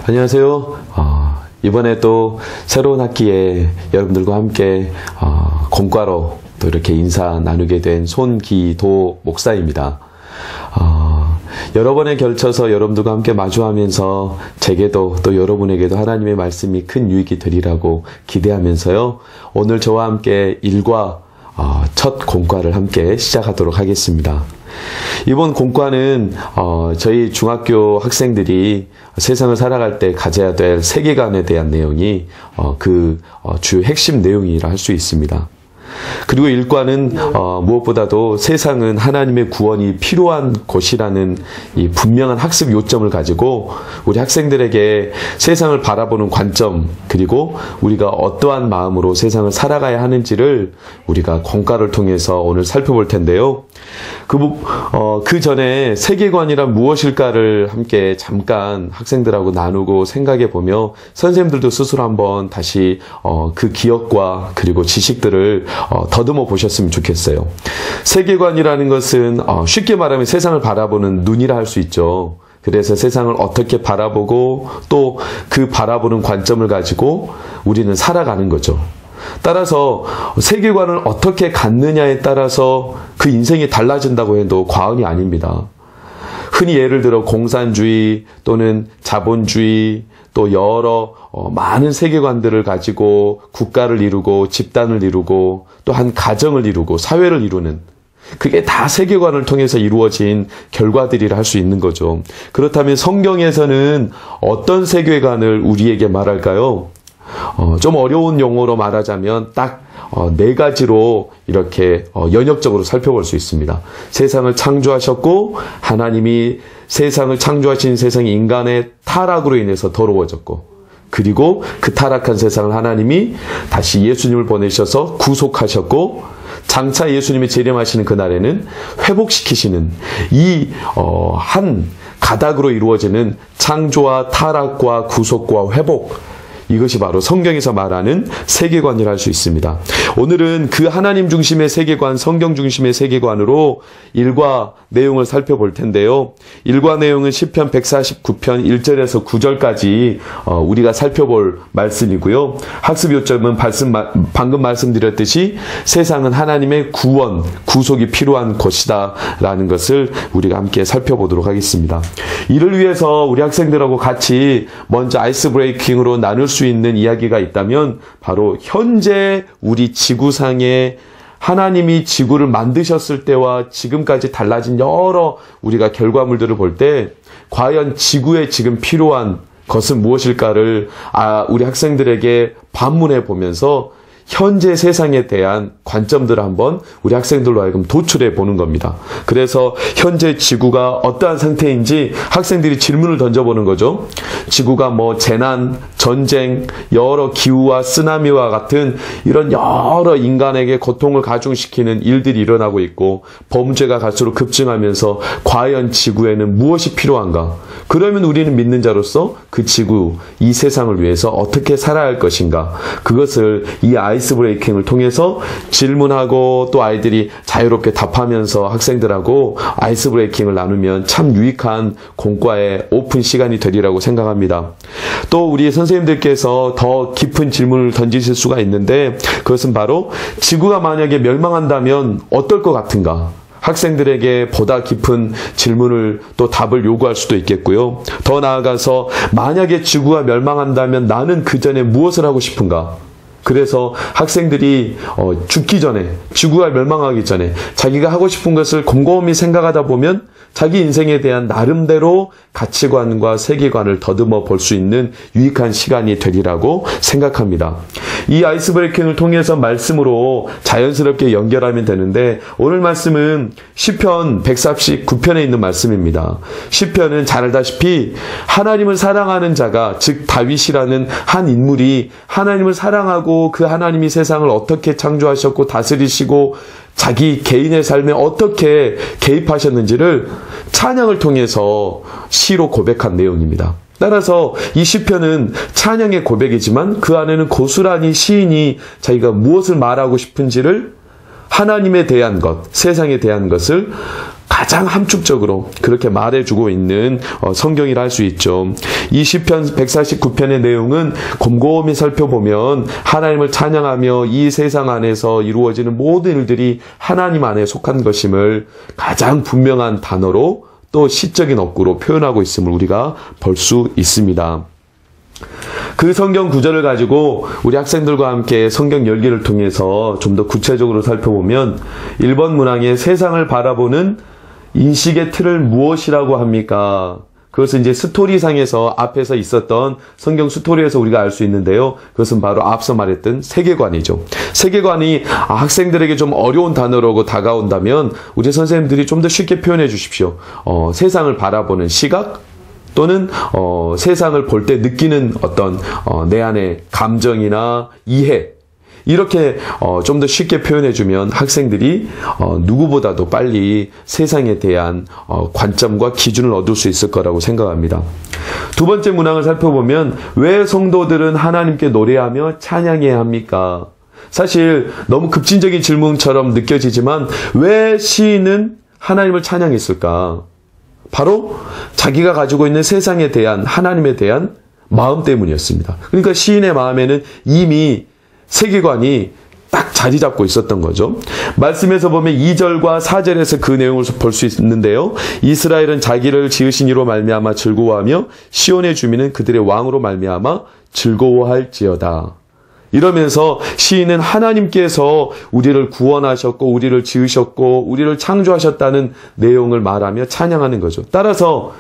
안녕하세요. 이번에 또 새로운 학기에 여러분들과 함께 공과로 또 이렇게 인사 나누게 된 손기도 목사입니다. 여러 번에 걸쳐서 여러분들과 함께 마주하면서 제게도 또 여러분에게도 하나님의 말씀이 큰 유익이 되리라고 기대하면서요. 오늘 저와 함께 일과 첫 공과를 함께 시작하도록 하겠습니다. 이번 공과는 저희 중학교 학생들이 세상을 살아갈 때 가져야 될 세계관에 대한 내용이 주 핵심 내용이라 할 수 있습니다. 그리고 일과는 무엇보다도 세상은 하나님의 구원이 필요한 곳이라는 이 분명한 학습 요점을 가지고 우리 학생들에게 세상을 바라보는 관점, 그리고 우리가 어떠한 마음으로 세상을 살아가야 하는지를 우리가 공과를 통해서 오늘 살펴볼 텐데요. 그 전에 세계관이란 무엇일까를 함께 잠깐 학생들하고 나누고 생각해 보며 선생님들도 스스로 한번 다시 그 기억과 그리고 지식들을 더듬어 보셨으면 좋겠어요. 세계관이라는 것은 쉽게 말하면 세상을 바라보는 눈이라 할 수 있죠. 그래서 세상을 어떻게 바라보고 또 그 바라보는 관점을 가지고 우리는 살아가는 거죠. 따라서 세계관을 어떻게 갖느냐에 따라서 그 인생이 달라진다고 해도 과언이 아닙니다. 흔히 예를 들어 공산주의 또는 자본주의 또 여러 많은 세계관들을 가지고 국가를 이루고 집단을 이루고 또 한 가정을 이루고 사회를 이루는, 그게 다 세계관을 통해서 이루어진 결과들이라 할 수 있는 거죠. 그렇다면 성경에서는 어떤 세계관을 우리에게 말할까요? 좀 어려운 용어로 말하자면 딱 4가지로 이렇게 연역적으로 살펴볼 수 있습니다. 세상을 창조하셨고, 하나님이 세상을 창조하신 세상이 인간의 타락으로 인해서 더러워졌고, 그리고 그 타락한 세상을 하나님이 다시 예수님을 보내셔서 구속하셨고, 장차 예수님이 재림하시는 그날에는 회복시키시는 이 한 가닥으로 이루어지는 창조와 타락과 구속과 회복, 이것이 바로 성경에서 말하는 세계관이라 할 수 있습니다. 오늘은 그 하나님 중심의 세계관, 성경 중심의 세계관으로 일과 내용을 살펴볼 텐데요. 일과 내용은 시편 149편 1절에서 9절까지 우리가 살펴볼 말씀이고요. 학습 요점은 방금 말씀드렸듯이 세상은 하나님의 구원, 구속이 필요한 곳이다 라는 것을 우리가 함께 살펴보도록 하겠습니다. 이를 위해서 우리 학생들하고 같이 먼저 아이스 브레이킹으로 나눌 수 있는 이야기가 있다면 바로 현재 우리 지구상에 하나님이 지구를 만드셨을 때와 지금까지 달라진 여러 우리가 결과물들을 볼 때 과연 지구에 지금 필요한 것은 무엇일까를 우리 학생들에게 반문해 보면서 현재 세상에 대한 관점들을 한번 우리 학생들로 하여금 도출해 보는 겁니다. 그래서 현재 지구가 어떠한 상태인지 학생들이 질문을 던져보는 거죠. 지구가 재난, 전쟁, 여러 기후와 쓰나미와 같은 이런 여러 인간에게 고통을 가중시키는 일들이 일어나고 있고, 범죄가 갈수록 급증하면서 과연 지구에는 무엇이 필요한가? 그러면 우리는 믿는 자로서 그 지구, 이 세상을 위해서 어떻게 살아야 할 것인가? 그것을 이 아이스 브레이킹을 통해서 질문하고 또 아이들이 자유롭게 답하면서 학생들하고 아이스 브레이킹을 나누면 참 유익한 공과의 오픈 시간이 되리라고 생각합니다. 또 우리 선생님들께서 더 깊은 질문을 던지실 수가 있는데, 그것은 바로 지구가 만약에 멸망한다면 어떨 것 같은가? 학생들에게 보다 깊은 질문을 또 답을 요구할 수도 있겠고요. 더 나아가서 만약에 지구가 멸망한다면 나는 그 전에 무엇을 하고 싶은가? 그래서 학생들이 죽기 전에, 지구가 멸망하기 전에 자기가 하고 싶은 것을 곰곰이 생각하다 보면 자기 인생에 대한 나름대로 가치관과 세계관을 더듬어 볼 수 있는 유익한 시간이 되리라고 생각합니다. 이 아이스 브레이킹을 통해서 말씀으로 자연스럽게 연결하면 되는데, 오늘 말씀은 시편 149편에 있는 말씀입니다. 시편은 잘 알다시피 하나님을 사랑하는 자가, 즉 다윗이라는 한 인물이 하나님을 사랑하고 그 하나님이 세상을 어떻게 창조하셨고 다스리시고 자기 개인의 삶에 어떻게 개입하셨는지를 찬양을 통해서 시로 고백한 내용입니다. 따라서 이 시편은 찬양의 고백이지만 그 안에는 고스란히 시인이 자기가 무엇을 말하고 싶은지를, 하나님에 대한 것, 세상에 대한 것을 가장 함축적으로 그렇게 말해주고 있는 성경이라 할 수 있죠. 이 시편 149편의 내용은 곰곰이 살펴보면 하나님을 찬양하며 이 세상 안에서 이루어지는 모든 일들이 하나님 안에 속한 것임을 가장 분명한 단어로 또 시적인 어구로 표현하고 있음을 우리가 볼 수 있습니다. 그 성경 구절을 가지고 우리 학생들과 함께 성경 열기를 통해서 좀 더 구체적으로 살펴보면 1번 문항에 세상을 바라보는 인식의 틀을 무엇이라고 합니까? 그것은 이제 스토리상에서 앞에서 있었던 성경 스토리에서 우리가 알 수 있는데요. 그것은 바로 앞서 말했던 세계관이죠. 세계관이 학생들에게 좀 어려운 단어로 다가온다면 우리 선생님들이 좀 더 쉽게 표현해 주십시오. 세상을 바라보는 시각 또는 세상을 볼 때 느끼는 어떤 내 안의 감정이나 이해 이렇게 좀 더 쉽게 표현해주면 학생들이 누구보다도 빨리 세상에 대한 관점과 기준을 얻을 수 있을 거라고 생각합니다. 두 번째 문항을 살펴보면 왜 성도들은 하나님께 노래하며 찬양해야 합니까? 사실 너무 급진적인 질문처럼 느껴지지만 왜 시인은 하나님을 찬양했을까? 바로 자기가 가지고 있는 세상에 대한 하나님에 대한 마음 때문이었습니다. 그러니까 시인의 마음에는 이미 세계관이 딱 자리 잡고 있었던 거죠. 말씀에서 보면 2절과 4절에서 그 내용을 볼 수 있는데요. 이스라엘은 자기를 지으신 이로 말미암아 즐거워하며 시온의 주민은 그들의 왕으로 말미암아 즐거워할지어다. 이러면서 시인은 하나님께서 우리를 구원하셨고 우리를 지으셨고 우리를 창조하셨다는 내용을 말하며 찬양하는 거죠. 따라서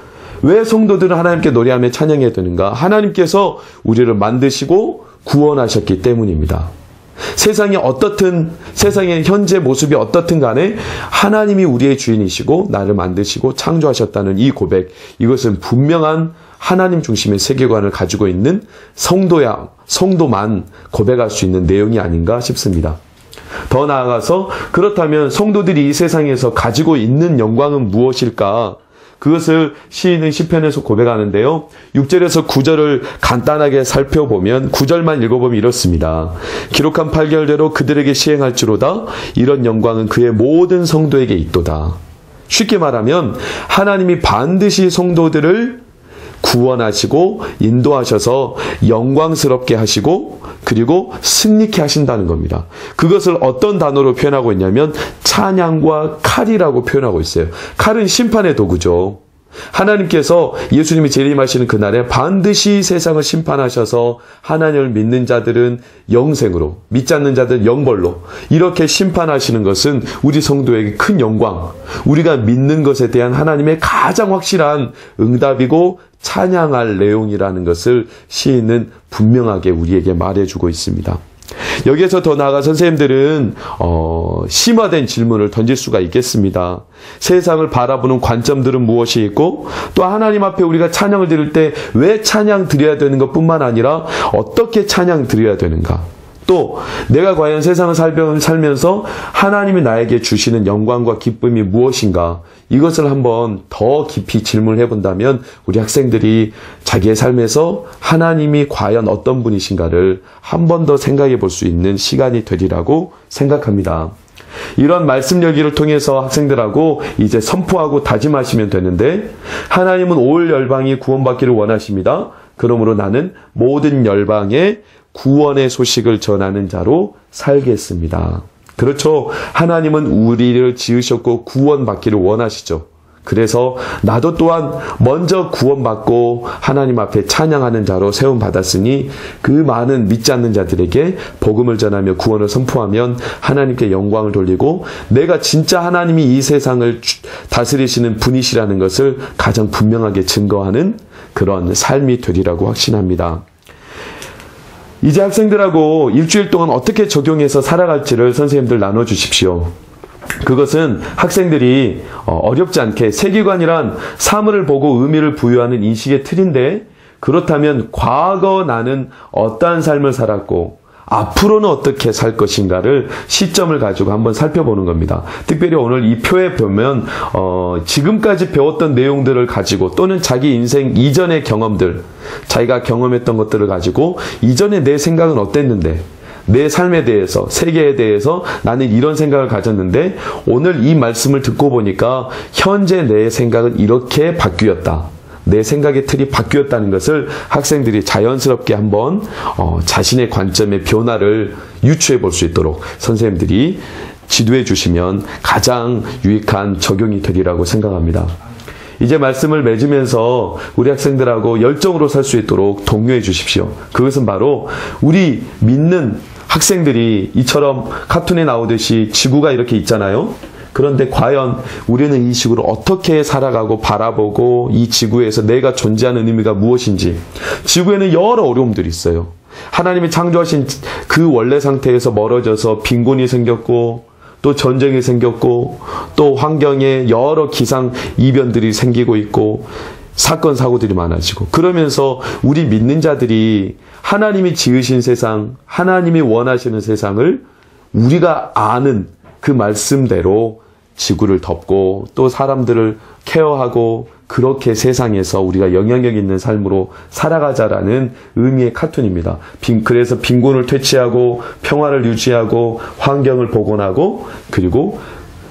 왜 성도들은 하나님께 노래하며 찬양해야 되는가? 하나님께서 우리를 만드시고 구원하셨기 때문입니다. 세상이 어떻든 세상의 현재 모습이 어떻든 간에 하나님이 우리의 주인이시고 나를 만드시고 창조하셨다는 이 고백, 이것은 분명한 하나님 중심의 세계관을 가지고 있는 성도만 고백할 수 있는 내용이 아닌가 싶습니다. 더 나아가서 그렇다면 성도들이 이 세상에서 가지고 있는 영광은 무엇일까? 그것을 시인은 시편에서 고백하는데요. 6절에서 9절을 간단하게 살펴보면 9절만 읽어보면 이렇습니다. 기록한 8결대로 그들에게 시행할지로다. 이런 영광은 그의 모든 성도에게 있도다. 쉽게 말하면 하나님이 반드시 성도들을 구원하시고 인도하셔서 영광스럽게 하시고 그리고 승리케 하신다는 겁니다. 그것을 어떤 단어로 표현하고 있냐면 찬양과 칼이라고 표현하고 있어요. 칼은 심판의 도구죠. 하나님께서 예수님이 재림하시는 그날에 반드시 세상을 심판하셔서 하나님을 믿는 자들은 영생으로, 믿지 않는 자들은 영벌로 이렇게 심판하시는 것은 우리 성도에게 큰 영광, 우리가 믿는 것에 대한 하나님의 가장 확실한 응답이고 찬양할 내용이라는 것을 시인은 분명하게 우리에게 말해주고 있습니다. 여기에서 더 나아가 선생님들은 심화된 질문을 던질 수가 있겠습니다. 세상을 바라보는 관점들은 무엇이 있고 또 하나님 앞에 우리가 찬양을 드릴 때 왜 찬양 드려야 되는 것뿐만 아니라 어떻게 찬양 드려야 되는가? 또 내가 과연 세상을 살면서 하나님이 나에게 주시는 영광과 기쁨이 무엇인가? 이것을 한번 더 깊이 질문을 해본다면 우리 학생들이 자기의 삶에서 하나님이 과연 어떤 분이신가를 한 번 더 생각해 볼 수 있는 시간이 되리라고 생각합니다. 이런 말씀 열기를 통해서 학생들하고 이제 선포하고 다짐하시면 되는데 하나님은 올 열방이 구원받기를 원하십니다. 그러므로 나는 모든 열방에 구원의 소식을 전하는 자로 살겠습니다. 그렇죠. 하나님은 우리를 지으셨고 구원받기를 원하시죠. 그래서 나도 또한 먼저 구원받고 하나님 앞에 찬양하는 자로 세움받았으니 그 많은 믿지 않는 자들에게 복음을 전하며 구원을 선포하면 하나님께 영광을 돌리고 내가 진짜 하나님이 이 세상을 다스리시는 분이시라는 것을 가장 분명하게 증거하는 그런 삶이 되리라고 확신합니다. 이제 학생들하고 일주일 동안 어떻게 적용해서 살아갈지를 선생님들 나눠주십시오. 그것은 학생들이 어렵지 않게 세계관이란 사물을 보고 의미를 부여하는 인식의 틀인데 그렇다면 과거 나는 어떠한 삶을 살았고 앞으로는 어떻게 살 것인가를 시점을 가지고 한번 살펴보는 겁니다. 특별히 오늘 이 표에 보면 지금까지 배웠던 내용들을 가지고 또는 자기 인생 이전의 경험들, 자기가 경험했던 것들을 가지고 이전에 내 생각은 어땠는데 내 삶에 대해서, 세계에 대해서 나는 이런 생각을 가졌는데 오늘 이 말씀을 듣고 보니까 현재 내 생각은 이렇게 바뀌었다. 내 생각의 틀이 바뀌었다는 것을 학생들이 자연스럽게 한번 자신의 관점의 변화를 유추해 볼 수 있도록 선생님들이 지도해 주시면 가장 유익한 적용이 되리라고 생각합니다. 이제 말씀을 맺으면서 우리 학생들하고 열정으로 살 수 있도록 독려해 주십시오. 그것은 바로 우리 믿는 학생들이 이처럼 카툰에 나오듯이 지구가 이렇게 있잖아요. 그런데 과연 우리는 이 지구를 어떻게 살아가고 바라보고 이 지구에서 내가 존재하는 의미가 무엇인지. 지구에는 여러 어려움들이 있어요. 하나님이 창조하신 그 원래 상태에서 멀어져서 빈곤이 생겼고 또 전쟁이 생겼고 또 환경에 여러 기상 이변들이 생기고 있고 사건 사고들이 많아지고 그러면서 우리 믿는 자들이 하나님이 지으신 세상, 하나님이 원하시는 세상을 우리가 아는 그 말씀대로 지구를 덮고 또 사람들을 케어하고 그렇게 세상에서 우리가 영향력 있는 삶으로 살아가자라는 의미의 카툰입니다. 그래서 빈곤을 퇴치하고 평화를 유지하고 환경을 복원하고 그리고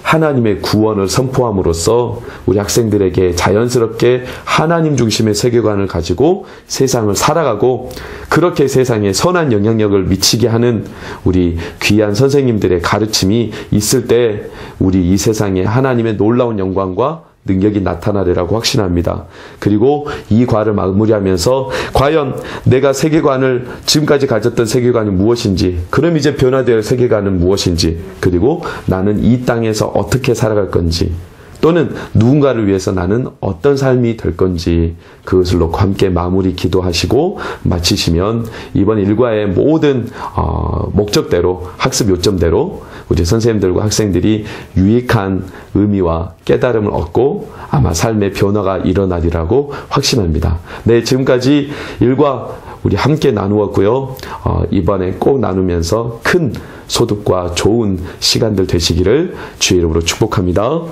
하나님의 구원을 선포함으로써 우리 학생들에게 자연스럽게 하나님 중심의 세계관을 가지고 세상을 살아가고 그렇게 세상에 선한 영향력을 미치게 하는 우리 귀한 선생님들의 가르침이 있을 때 우리 이 세상에 하나님의 놀라운 영광과 능력이 나타나리라고 확신합니다. 그리고 이 과를 마무리하면서 과연 내가 세계관을 지금까지 가졌던 세계관이 무엇인지 그럼 이제 변화될 세계관은 무엇인지 그리고 나는 이 땅에서 어떻게 살아갈 건지 또는 누군가를 위해서 나는 어떤 삶이 될 건지 그것을 놓고 함께 마무리 기도하시고 마치시면 이번 일과의 모든 목적대로 학습 요점대로 우리 선생님들과 학생들이 유익한 의미와 깨달음을 얻고 아마 삶의 변화가 일어나리라고 확신합니다. 네, 지금까지 일과 우리 함께 나누었고요. 이번에 꼭 나누면서 큰 소득과 좋은 시간들 되시기를 주의 이름으로 축복합니다.